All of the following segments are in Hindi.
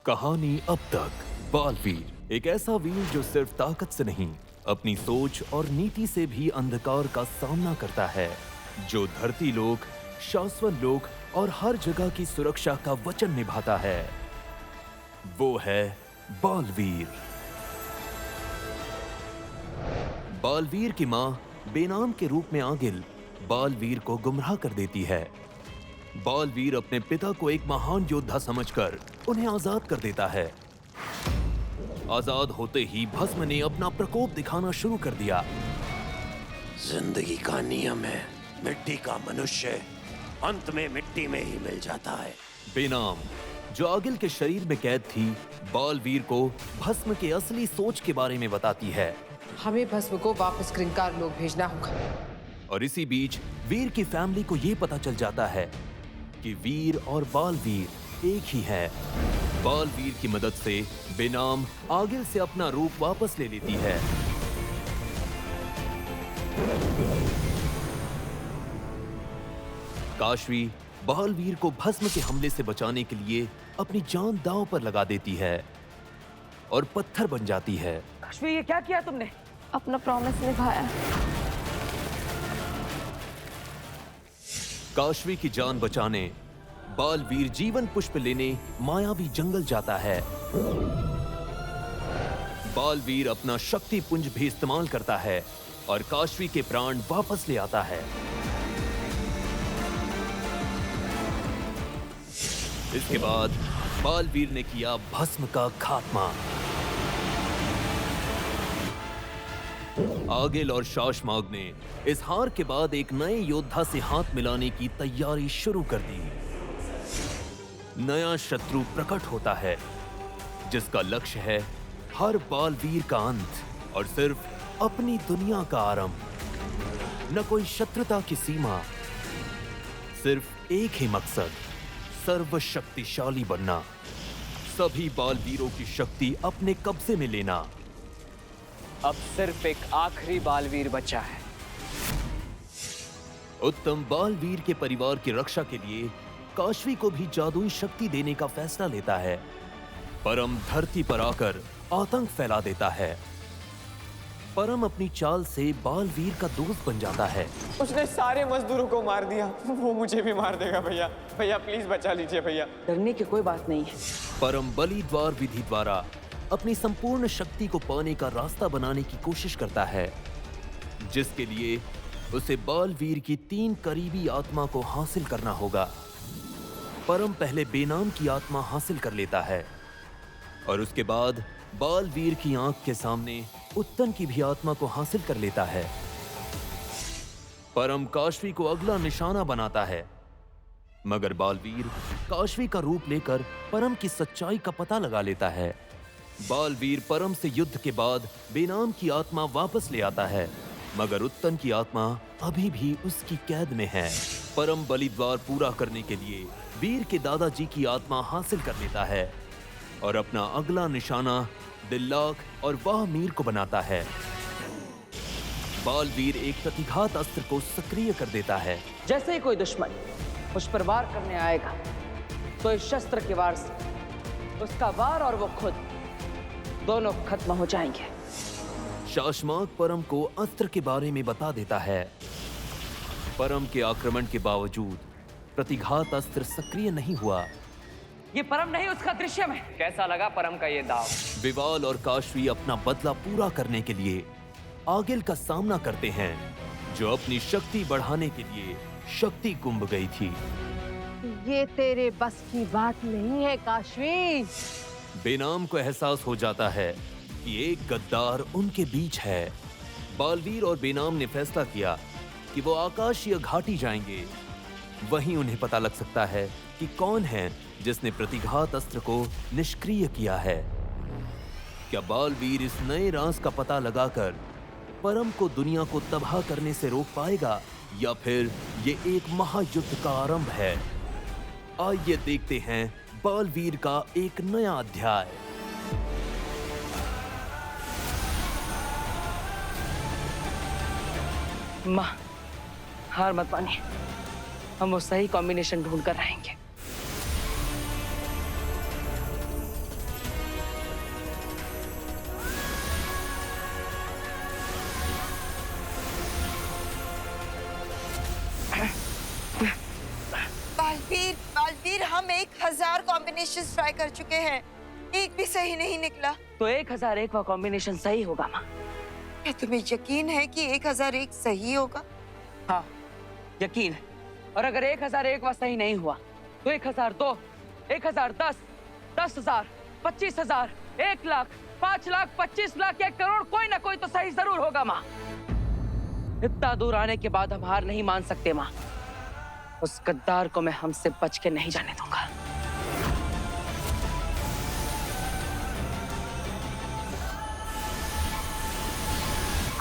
कहानी अब तक। बालवीर एक ऐसा वीर जो सिर्फ ताकत से नहीं, अपनी सोच और नीति से भी अंधकार का सामना करता है, जो धरती लोक, शाश्वत लोक और हर जगह की सुरक्षा का वचन निभाता है। वो है बालवीर। बालवीर की मां बेनाम के रूप में आगिल बालवीर को गुमराह कर देती है। बालवीर अपने पिता को एक महान योद्धा समझकर उन्हें आजाद कर देता है। आजाद होते ही भस्म ने अपना प्रकोप दिखाना शुरू कर दिया। जिंदगी का नियम है, मिट्टी का मनुष्य अंत में मिट्टी में ही मिल जाता है। बेनाम, जो आगिल के शरीर में कैद थी, बालवीर को भस्म के असली सोच के बारे में बताती है। हमें भस्म को वापस क्रिंकार लोग भेजना होगा। और इसी बीच वीर की फैमिली को यह पता चल जाता है कि वीर और बालवीर एक ही है। बालवीर की मदद से बेनाम आगिल से अपना रूप वापस ले लेती है। काशवी बालवीर को भस्म के हमले से बचाने के लिए अपनी जान दांव पर लगा देती है और पत्थर बन जाती है। काशवी, ये क्या किया तुमने? अपना प्रॉमिस निभाया। काशवी की जान बचाने बालवीर जीवन पुष्प लेने मायावी जंगल जाता है। बालवीर अपना शक्ति पुंज भी इस्तेमाल करता है और काशवी के प्राण वापस ले आता है। इसके बाद बालवीर ने किया भस्म का खात्मा। आगिल और शाशमाग ने इस हार के बाद एक नए योद्धा से हाथ मिलाने की तैयारी शुरू कर दी। नया शत्रु प्रकट होता है, जिसका लक्ष्य है हर बालवीर का अंत और सिर्फ अपनी दुनिया का आरंभ। न कोई शत्रुता की सीमा, सिर्फ एक ही मकसद, सर्वशक्तिशाली बनना, सभी बालवीरों की शक्ति अपने कब्जे में लेना। अब सिर्फ एक आखिरी बालवीर बचा है। उत्तम बालवीर के परिवार की रक्षा के लिए काशवी को भी जादुई शक्ति देने का फैसला लेता है। परम धरती पर आकर आतंक फैला देता है। परम अपनी चाल से बालवीर का दोस्त बन जाता है। उसने सारे मजदूरों को मार दिया, वो मुझे भी मार देगा। भैया भैया प्लीज बचा लीजिए भैया। डरने की कोई बात नहीं है। परम बलि द्वार विधि द्वारा अपनी संपूर्ण शक्ति को पाने का रास्ता बनाने की कोशिश करता है, जिसके लिए उसे बालवीर की 3 करीबी आत्मा को हासिल करना होगा। परम पहले बेनाम की आत्मा हासिल कर लेता है और उसके बाद बालवीर की आंख के सामने उत्तन की भी आत्मा को हासिल कर लेता है। परम काशवी को अगला निशाना बनाता है, मगर बालवीर काशवी का रूप लेकर परम की सच्चाई का पता लगा लेता है। बालवीर परम से युद्ध के बाद बेनाम की आत्मा वापस ले आता है, मगर उत्तन की आत्मा अभी भी उसकी कैद में है। परम बलि द्वार पूरा करने के लिए वीर के दादाजी की आत्मा हासिल कर लेता है और अपना अगला निशाना दिल्लाक और वाह मीर को बनाता है। बालवीर एक प्रतिघात अस्त्र को सक्रिय कर देता है। जैसे ही कोई दुश्मन उस पर वार करने आएगा, तो इस शस्त्र के वार से उसका वार और वो खुद दोनों खत्म हो जाएंगे। शाशमाग परम को अस्त्र के बारे में बता देता है। परम के आक्रमण के बावजूद प्रतिघात अस्त्र सक्रिय नहीं हुआ। ये परम नहीं, उसका दृश्यम है। कैसा लगा परम का ये दाव? विवाल और काशवी अपना बदला पूरा करने के लिए आगिल का सामना करते हैं, जो अपनी शक्ति बढ़ाने के लिए शक्ति कुंभ गई थी। ये तेरे बस की बात नहीं है काशवी। बेनाम को एहसास हो जाता है कि एक गद्दार उनके बीच है। बालवीर और बेनाम ने फैसला किया कि वो आकाशीय घाटी जाएंगे। वहीं उन्हें पता लग सकता है कि कौन है जिसने प्रतिघात अस्त्र को निष्क्रिय किया है। क्या बालवीर इस नए राज का पता लगाकर परम को दुनिया को तबाह करने से रोक पाएगा, या फिर ये एक महायुद्ध का आरंभ है? आइए देखते हैं बालवीर का एक नया अध्याय। माँ, हार मत मानिए, हम वो सही कॉम्बिनेशन ढूंढ कर आएंगे। बालवीर, हम 1000 कॉम्बिनेशन ट्राई कर चुके हैं, एक भी सही नहीं निकला। तो 1001वां कॉम्बिनेशन सही होगा माँ। क्या तुम्हें यकीन है कि 1001 सही होगा? हाँ, यकीन है। और अगर 1001वां सही नहीं हुआ तो 1002, 1010, 10,000, 25,000, 1 लाख, 5 लाख, 25 लाख, 1 करोड़, कोई ना कोई तो सही जरूर होगा माँ। इतना दूर आने के बाद हम हार नहीं मान सकते माँ। उस गद्दार को मैं हमसे बच के नहीं जाने दूंगा।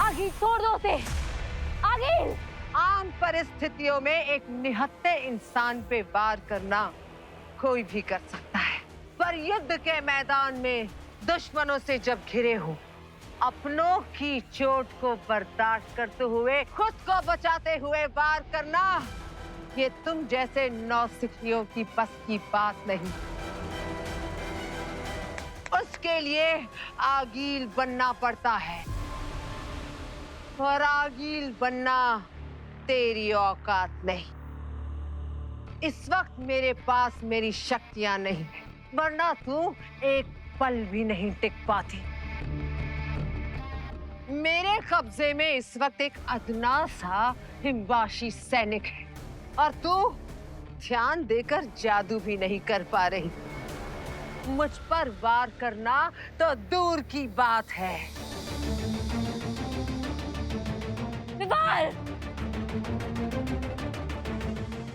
आगे छोड़ दो उसे। आगे। आम परिस्थितियों में एक निहत्थे इंसान पे वार करना कोई भी कर सकता है, पर युद्ध के मैदान में दुश्मनों से जब घिरे हो, अपनों की चोट को बर्दाश्त करते हुए खुद को बचाते हुए वार करना, ये तुम जैसे नौसिखियों की बस की बात नहीं। उसके लिए आगील बनना पड़ता है, और आगील बनना तेरी औकात नहीं। इस वक्त मेरे पास मेरी शक्तियां नहीं है, वरना तू एक पल भी नहीं टिक पाती। मेरे कब्जे में इस वक्त एक अदना सा हिमवाशी सैनिक है, और तू ध्यान देकर जादू भी नहीं कर पा रही। मुझ पर वार करना तो दूर की बात है। विवाल!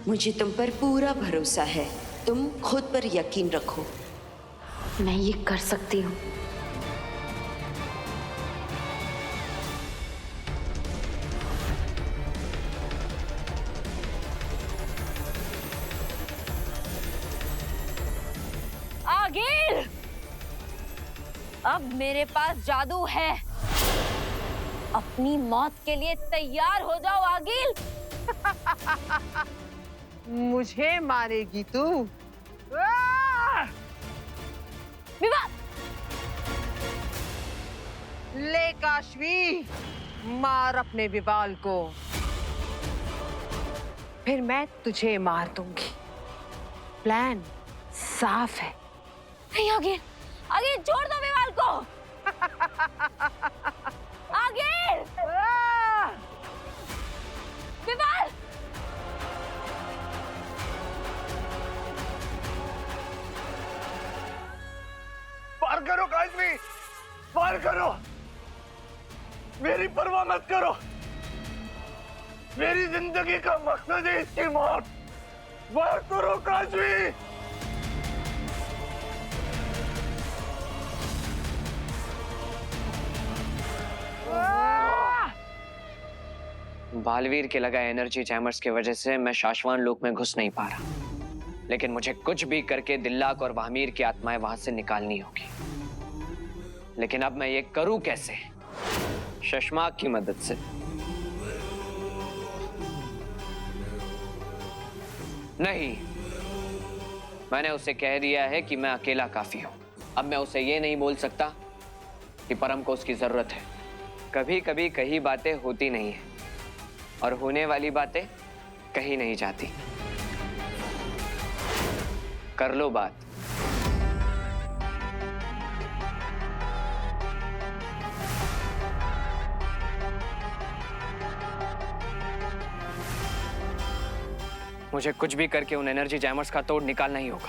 मुझे तुम पर पूरा भरोसा है, तुम खुद पर यकीन रखो। मैं ये कर सकती हूँ। आगिल! अब मेरे पास जादू है। अपनी मौत के लिए तैयार हो जाओ आगिल। मुझे मारेगी तू? विवाद! ले काशवी, मार अपने विवाल को, फिर मैं तुझे मार दूंगी। प्लान साफ है। नहीं आगिल, आगिल छोड़ दो विवाल को। आगिल! विवाल! पार करो काशवी, पार करो। मेरी परवाह मत करो। मेरी जिंदगी का मकसद है इसकी मौत। वार करो काशवी। बालवीर के लगाए एनर्जी जैमर्स की वजह से मैं शाश्वान लोक में घुस नहीं पा रहा, लेकिन मुझे कुछ भी करके दिल्लाक और वाहमीर की आत्माएं वहां से निकालनी होगी। लेकिन अब मैं ये करूं कैसे? शशमाक की मदद से। नहीं, मैंने उसे कह दिया है कि मैं अकेला काफी हूं। अब मैं उसे ये नहीं बोल सकता कि परम को उसकी जरूरत है। कभी कभी कई बातें होती नहीं है, और होने वाली बातें कहीं नहीं जाती। कर लो बात। मुझे कुछ भी करके उन एनर्जी जैमर्स का तोड़ निकालना ही होगा।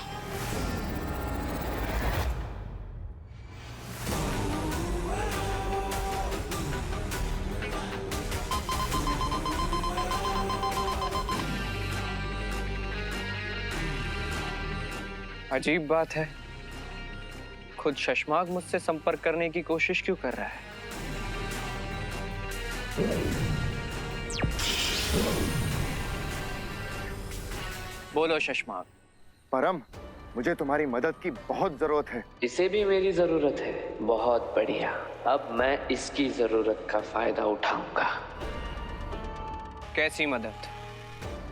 अजीब बात है, खुद शशमाक मुझसे संपर्क करने की कोशिश क्यों कर रहा है? बोलो शशमाक। परम, मुझे तुम्हारी मदद की बहुत जरूरत है। इसे भी मेरी जरूरत है। बहुत बढ़िया, अब मैं इसकी जरूरत का फायदा उठाऊंगा। कैसी मदद?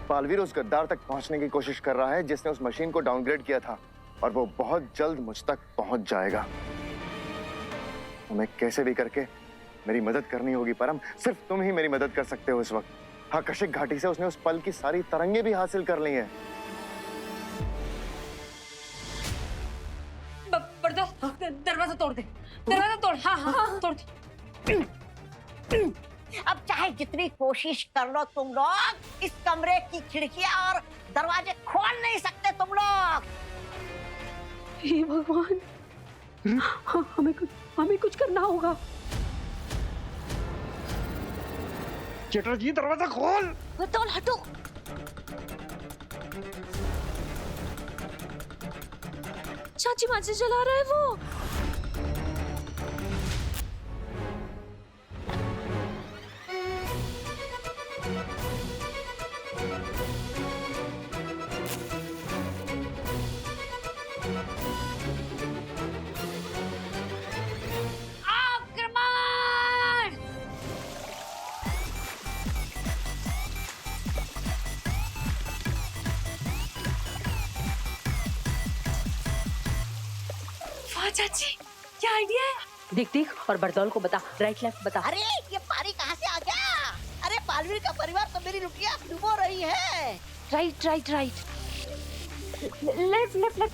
बालवीर उस गद्दार तक पहुंचने की कोशिश कर रहा है जिसने उस मशीन को डाउनग्रेड किया था, और वो बहुत जल्द मुझ तक पहुंच जाएगा। हमें कैसे भी करके मेरी मदद करनी होगी परम। सिर्फ तुम ही मेरी मदद कर सकते हो इस वक्त। आकर्षक घाटी से उसने उस पल की सारी तरंगे भी हासिल कर ली हैं। दरवाजा तोड़ दे, दरवाजा तोड़। हाँ हाँ हाँ तोड़ दे। अब चाहे जितनी कोशिश कर लो तुम लोग, इस कमरे की खिड़कियां और दरवाजे खोल नहीं सकते तुम लोग। हे भगवान, हाँ, हमें कुछ करना होगा। चटर्जी दरवाजा खोल। तोड़, हटो। चाची माची जला रहा है वो। चाची क्या आइडिया है? देख देख और बरदौल को बता, राइट लेफ्ट बता। अरे ये पानी कहाँ से आ गया? अरे पालवीर का परिवार तो मेरी रुपया डुबो रही है। Right right right, left left left,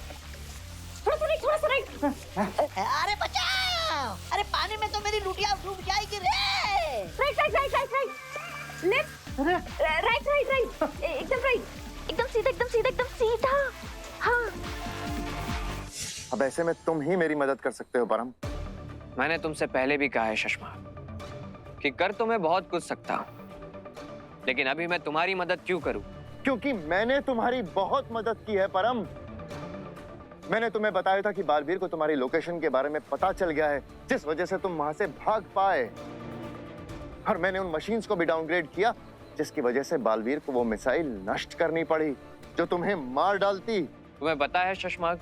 थोड़ा सा राइट। अरे बचाओ! अरे पानी में तो मेरी लुटिया डूब जाएगी रे। Right right right right right, left right right right, एकदम राइट, एकदम सीधा एकदम सीधा एकदम सीधा। हाँ अब ऐसे में तुम ही मेरी मदद कर सकते हो परम। मैंने तुमसे पहले भी कहा है शश्मा कि कर तो मैं बहुत कुछ सकता हूँ, लेकिन अभी मैं तुम्हारी मदद क्यों करूं? क्योंकि मैंने तुम्हारी बहुत मदद की है परम। मैंने तुम्हें बताया था कि बालवीर को तुम्हारी लोकेशन के बारे में पता चल गया है, जिस वजह से तुम वहां से भाग पाए। और मैंने उन मशीन्स को भी डाउनग्रेड किया, जिसकी वजह से बालवीर को वो मिसाइल नष्ट करनी पड़ी जो तुम्हें मार डालती। तुम्हें पता है शश्मा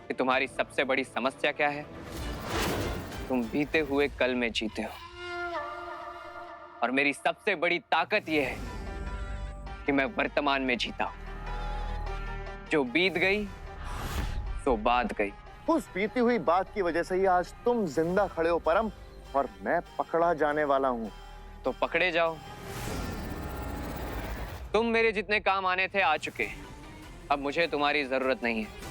कि तुम्हारी सबसे बड़ी समस्या क्या है? तुम बीते हुए कल में जीते हो, और मेरी सबसे बड़ी ताकत यह है कि मैं वर्तमान में जीता हूं। जो बीत गई सो बात गई। उस बीती हुई बात की वजह से ही आज तुम जिंदा खड़े हो परम, और मैं पकड़ा जाने वाला हूं। तो पकड़े जाओ। तुम मेरे जितने काम आने थे आ चुके, अब मुझे तुम्हारी जरूरत नहीं है।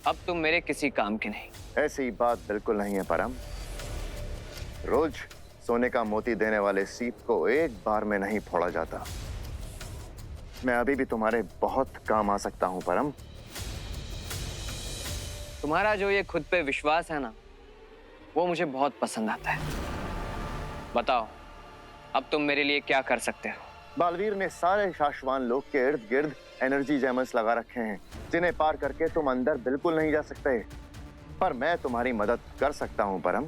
अब तुम मेरे किसी काम के नहीं। ऐसी बात बिल्कुल नहीं है परम। रोज सोने का मोती देने वाले सीप को एक बार में नहीं फोड़ा जाता। मैं अभी भी तुम्हारे बहुत काम आ सकता हूं परम। तुम्हारा जो ये खुद पे विश्वास है ना, वो मुझे बहुत पसंद आता है। बताओ अब तुम मेरे लिए क्या कर सकते हो? बालवीर ने सारे शाश्वान लोग के इर्द गिर्द एनर्जी जैमर्स लगा रखे हैं, जिन्हें पार करके तुम अंदर बिल्कुल नहीं जा सकते। पर मैं तुम्हारी मदद कर सकता हूं परम,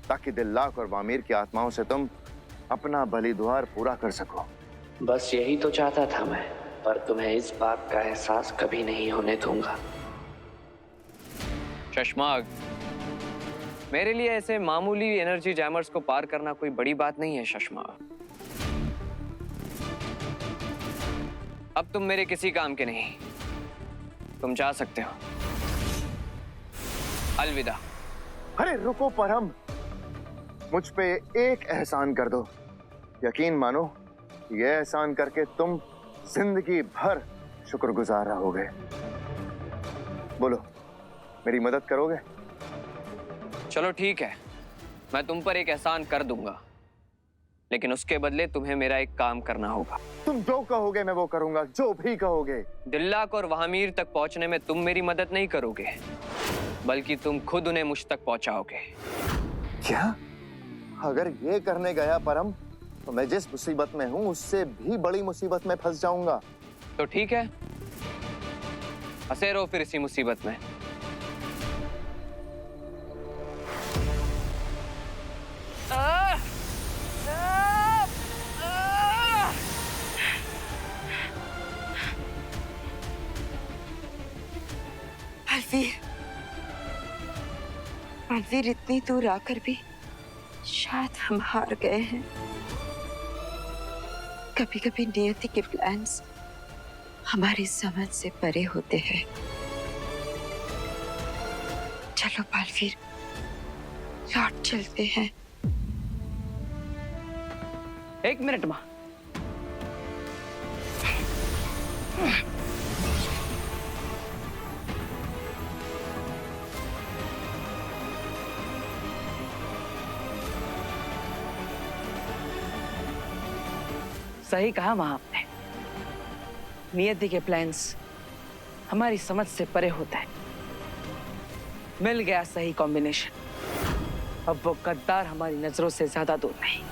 ताकि दिल्लाक और वामीर की आत्माओं से तुम अपना बलिद्वार पूरा कर सको। बस यही तो चाहता था मैं, पर तुम्हें इस बात का एहसास कभी नहीं होने दूंगा। शश्माग, मेरे लिए ऐसे मामूली एनर्जी जैमर्स को पार करना कोई बड़ी बात नहीं है शश्माग। अब तुम मेरे किसी काम के नहीं, तुम जा सकते हो। अलविदा। अरे रुको परम, मुझ पे एक एहसान कर दो। यकीन मानो, ये एहसान करके तुम जिंदगी भर शुक्रगुजार रहोगे। बोलो, मेरी मदद करोगे? चलो ठीक है, मैं तुम पर एक एहसान कर दूंगा, लेकिन उसके बदले तुम्हें मेरा एक काम करना होगा। तुम जो कहोगे मैं वो करूंगा, जो भी कहोगे। दिल्लाक और वहामीर तक पहुंचने में तुम मेरी मदद नहीं करोगे, बल्कि तुम खुद उन्हें मुझ तक पहुंचाओगे। क्या? अगर ये करने गया परम, तो मैं जिस मुसीबत में हूं उससे भी बड़ी मुसीबत में फंस जाऊंगा। तो ठीक है, फंसे रहो फिर इसी मुसीबत में। अलवीर इतनी दूर आकर भी शायद हम हार गए हैं। कभी कभी नियति के प्लान्स हमारी समझ से परे होते हैं। चलो बालवीर, लौट चलते हैं। एक मिनट मां। सही कहा माँ आपने। नियति के प्लान्स हमारी समझ से परे होता है। मिल गया सही कॉम्बिनेशन। अब वो गद्दार हमारी नजरों से ज्यादा दूर नहीं।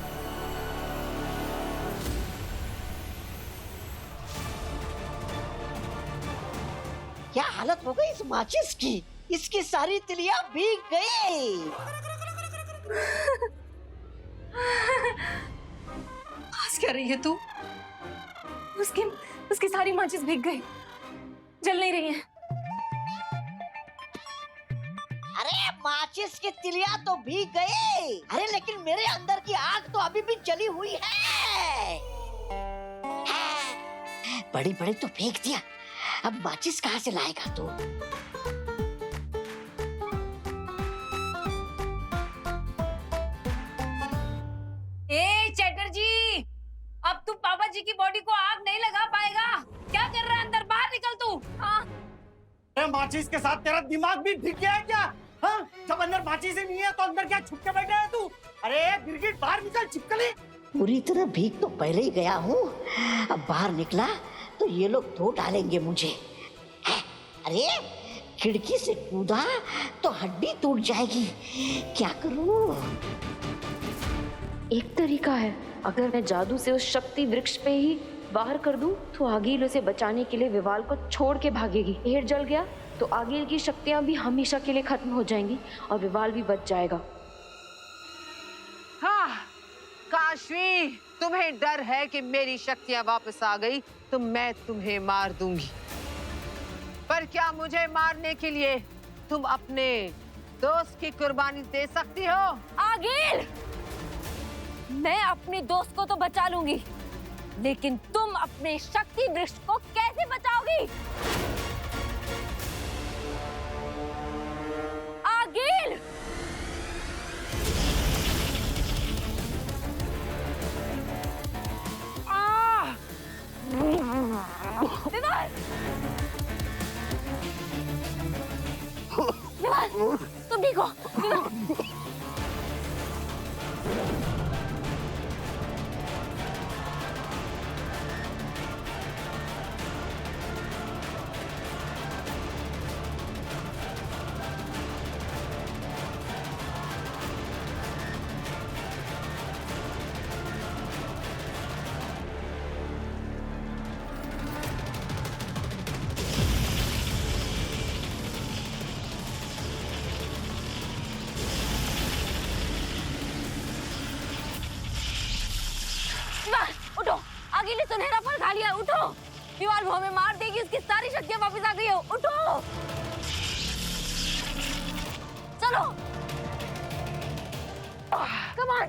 क्या हालत हो गई इस माचिस की, इसकी सारी तिलियां भीग गई। हंस क्या रही है तू? उसकी सारी माचिस भीग गई, जल नहीं रही है। अरे माचिस की तिलियां तो भीग गई, अरे लेकिन मेरे अंदर की आग तो अभी भी जली हुई है। बड़ी बड़ी तो फेंक दिया, अब माचिस कहाँ से लाएगा तू? ए चैटर्जी, अब तू पापा जी की बॉडी को आग नहीं लगा पाएगा। क्या कर रहा है अंदर? बाहर निकल तू। अरे माचिस के साथ तेरा दिमाग भी भीग गया है क्या? हाँ, जब अंदर माचिस ही नहीं है तो अंदर क्या छुप के बैठा है तू? अरे गिरगिट बाहर निकल, चिपकली। पूरी तरह भीग तो पहले ही गया हूँ, अब बाहर निकला तो ये लोग धो डालेंगे मुझे। अरे खिड़की से कूदा तो हड्डी टूट जाएगी, क्या करूँ? एक तरीका है, अगर मैं जादू से उस शक्ति वृक्ष पे ही वार कर दूं तो आगिल उसे बचाने के लिए विवाल को छोड़ के भागेगी। पेड़ जल गया तो आगिल की शक्तियां भी हमेशा के लिए खत्म हो जाएंगी और विवाल भी बच जाएगा। हाँ, काशवी, तुम्हें डर है कि मेरी शक्तियां वापस आ गई तो मैं तुम्हें मार दूंगी। पर क्या मुझे मारने के लिए तुम अपने दोस्त की कुर्बानी दे सकती हो? आगिल, मैं अपने दोस्त को तो बचा लूंगी, लेकिन तुम अपने शक्ति वृक्ष को कैसे बचाओगी? आगिल! विवाल! विवाल, तुम ठीक हो? विवाल! उठो, आगिल ने सुनहरा फल खा लिया। उठो, विवाल वो हमें मार देगी, उसकी सारी शक्तियां वापस आ गई है। उठो, चलो, कम ऑन।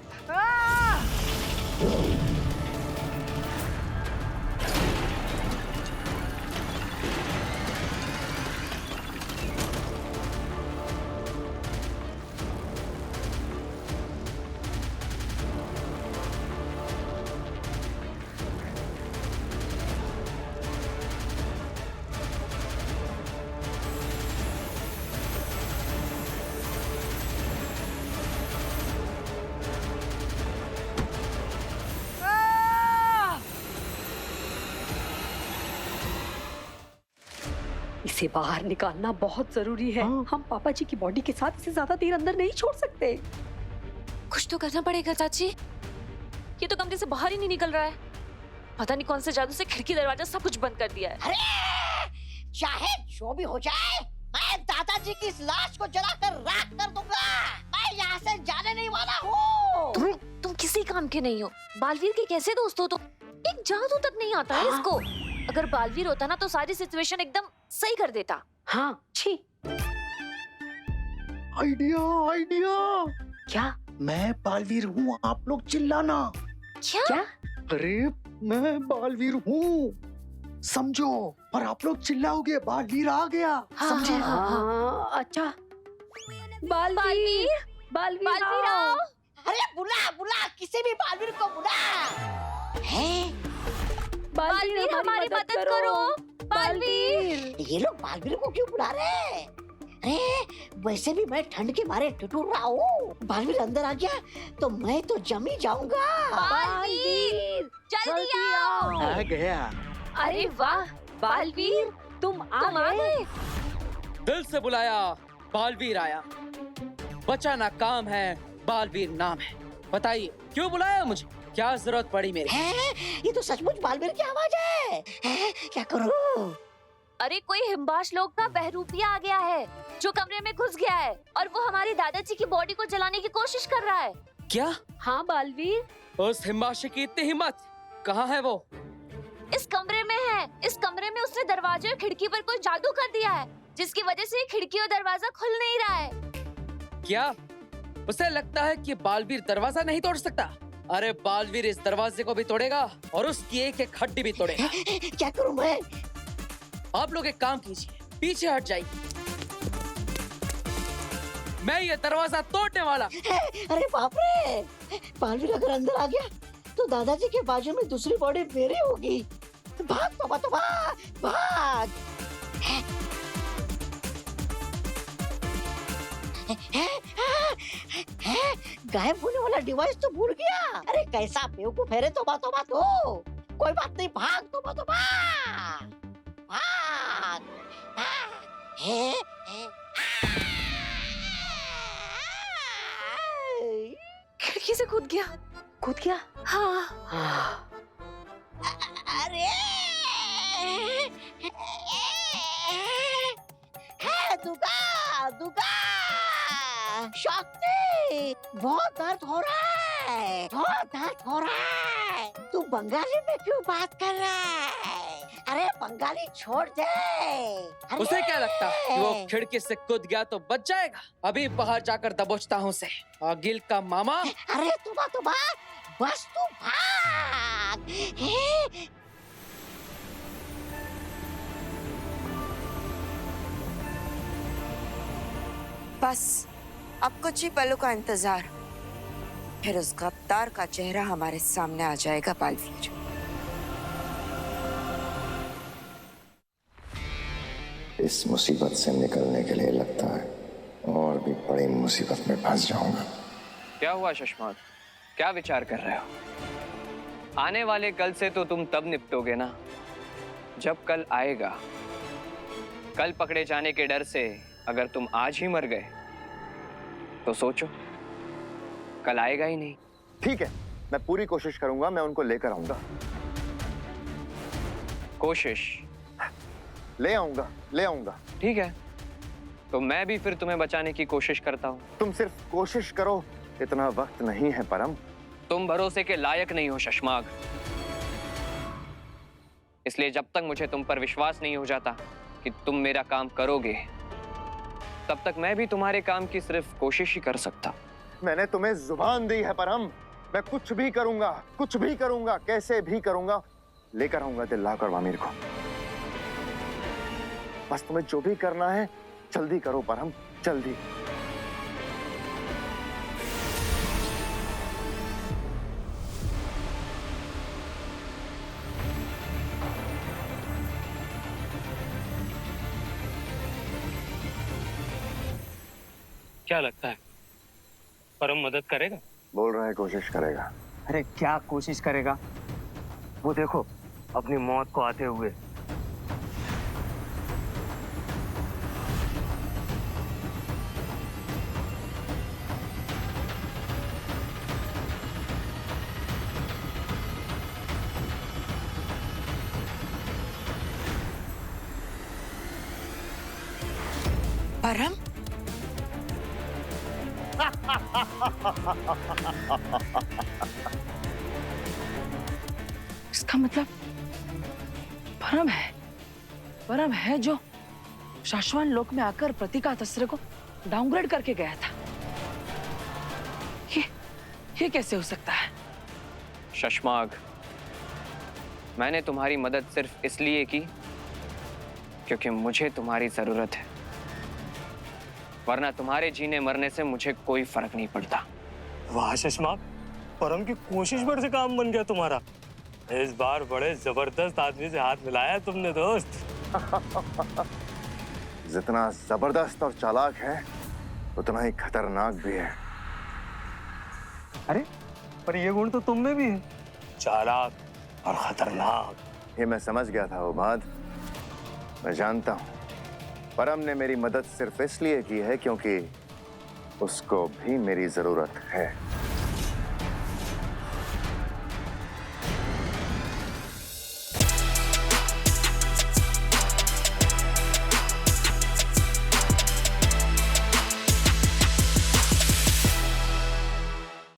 इसे बाहर निकालना बहुत जरूरी है। हम पापा जी की बॉडी के साथ इसे ज्यादा देर अंदर नहीं छोड़ सकते। कुछ तो करना पड़ेगा चाची, ये तो कमरे से बाहर ही नहीं निकल रहा है। पता नहीं कौन से जादू से खिड़की दरवाजा सब कुछ बंद कर दिया है। अरे चाहे जो भी हो जाए, मैं दादाजी की इस लाश को जलाकर राख कर दूंगा। मैं यहाँ से जाने नहीं वाला हूँ। तुम किसी काम के नहीं हो। बालवीर के कैसे दोस्त हो तुम? एक जादू तक नहीं आता है इसको। अगर बालवीर होता ना तो सारी सिचुएशन एकदम सही कर देता। हाँ, छी। Idea, idea. क्या? मैं बालवीर हूँ, आप लोग चिल्लाना। क्या? अरे मैं बालवीर हूँ, समझो। पर आप लोग चिल्लाओगे, बालवीर आ गया। समझे? हाँ, अच्छा। बालवीर, बालवीर आओ। अरे बुला बुला, किसी भी बालवीर को बुला। है? बालवीर हमारी मदद करो। बालवीर! ये लोग बालवीर को क्यों बुला रहे हैं? अरे वैसे भी मैं ठंड के मारे ठिठुर रहा हूँ। बालवीर अंदर आ गया तो मैं तो जम ही जाऊंगा। बालवीर जल्दी आओ। आ गया। अरे वाह बालवीर, तुम आ गए। दिल से बुलाया, बालवीर आया। बचाना काम है, बालवीर नाम है। बताइए क्यों बुलाया मुझे, क्या जरूरत पड़ी मेरी? ये तो सचमुच बालवीर की आवाज है। क्या करूँ? अरे कोई हिमबाश लोग का बहरूपिया आ गया है जो कमरे में घुस गया है और वो हमारे दादाजी की बॉडी को जलाने की कोशिश कर रहा है। क्या? हाँ बालवीर। उस हिमबाशी की इतनी हिम्मत, कहाँ है वो? इस कमरे में है। इस कमरे में उसने दरवाजे और खिड़की पर कोई जादू कर दिया है जिसकी वजह से खिड़की और दरवाजा खुल नहीं रहा है। क्या उसे लगता है कि बालवीर दरवाजा नहीं तोड़ सकता? अरे बालवीर इस दरवाजे को भी तोड़ेगा और उसकी एक एक हड्डी भी तोड़ेगा। क्या करूं मैं? आप लोग एक काम कीजिए, पीछे हट जाइए। मैं ये दरवाजा तोड़ने वाला। अरे बाप रे, बालवीर अगर अंदर आ गया तो दादाजी के बाजू में दूसरी बॉडी मेरी होगी। भाग तोबा तोबा, भाग। गायब होने वाला डिवाइस तो भूल गया। अरे कैसा बेवकूफ है रे तोबा तोबा तो। कोई बात नहीं, भाग तोबा तोबा, भाग। खिड़की से कूद गया। कूद गया? हाँ। अरे दुगा दुगा, शक्ति, बहुत दर्द हो रहा है, बहुत दर्द हो रहा है। तू बंगाली में क्यों बात कर रहा है? अरे बंगाली छोड़ दे। उसे क्या लगता कि वो खिड़की से कूद गया तो बच जाएगा? अभी बाहर जाकर दबोचता हूँ उसे। आगिल का मामा। अरे तुबा तुबा, बस तू भाग। बस अब कुछ ही पलों का इंतजार, फिर उस गद्दार का चेहरा हमारे सामने आ जाएगा बालवीर। इस मुसीबत से निकलने के लिए लगता है और भी बड़ी मुसीबत में फंस जाऊंगा। क्या हुआ शशमाक, क्या विचार कर रहे हो? आने वाले कल से तो तुम तब निपटोगे ना जब कल आएगा। कल पकड़े जाने के डर से अगर तुम आज ही मर गए तो सोचो कल आएगा ही नहीं। ठीक है, मैं पूरी कोशिश करूंगा, मैं उनको लेकर आऊंगा। कोशिश? ले आऊंगा, ले आऊंगा। ठीक है, तो मैं भी फिर तुम्हें बचाने की कोशिश करता हूँ। तुम सिर्फ कोशिश करो, इतना वक्त नहीं है परम। तुम भरोसे के लायक नहीं हो शशमाग, इसलिए जब तक मुझे तुम पर विश्वास नहीं हो जाता कि तुम मेरा काम करोगे तब तक मैं भी तुम्हारे काम की सिर्फ कोशिश ही कर सकता। मैंने तुम्हें जुबान दी है परम, मैं कुछ भी करूंगा, कुछ भी करूंगा, कैसे भी करूंगा, लेकर आऊंगा दिल्लाक और वामिर को। बस तुम्हें जो भी करना है जल्दी करो परम, जल्दी। क्या लगता है परम मदद करेगा? बोल रहा है कोशिश करेगा। अरे क्या कोशिश करेगा? वो देखो अपनी मौत को आते हुए। परम? इसका मतलब परम है। परम है जो शाश्वत लोक में आकर प्रतिका तस्रे को डाउनग्रेड करके गया था। ये कैसे हो सकता है? शशमाग, मैंने तुम्हारी मदद सिर्फ इसलिए की क्योंकि मुझे तुम्हारी जरूरत है, वरना तुम्हारे जीने मरने से मुझे कोई फर्क नहीं पड़ता। वाह शशमाक, परम की कोशिश पर से काम बन गया तुम्हारा। इस बार बड़े जबरदस्त आदमी से हाथ मिलाया तुमने दोस्त। जितना जबरदस्त और चालाक है उतना ही खतरनाक भी है। अरे पर ये गुण तो तुम में भी है, चालाक और खतरनाक। ये मैं समझ गया था उबाद, मैं जानता हूं। परम ने मेरी मदद सिर्फ इसलिए की है क्योंकि उसको भी मेरी जरूरत है।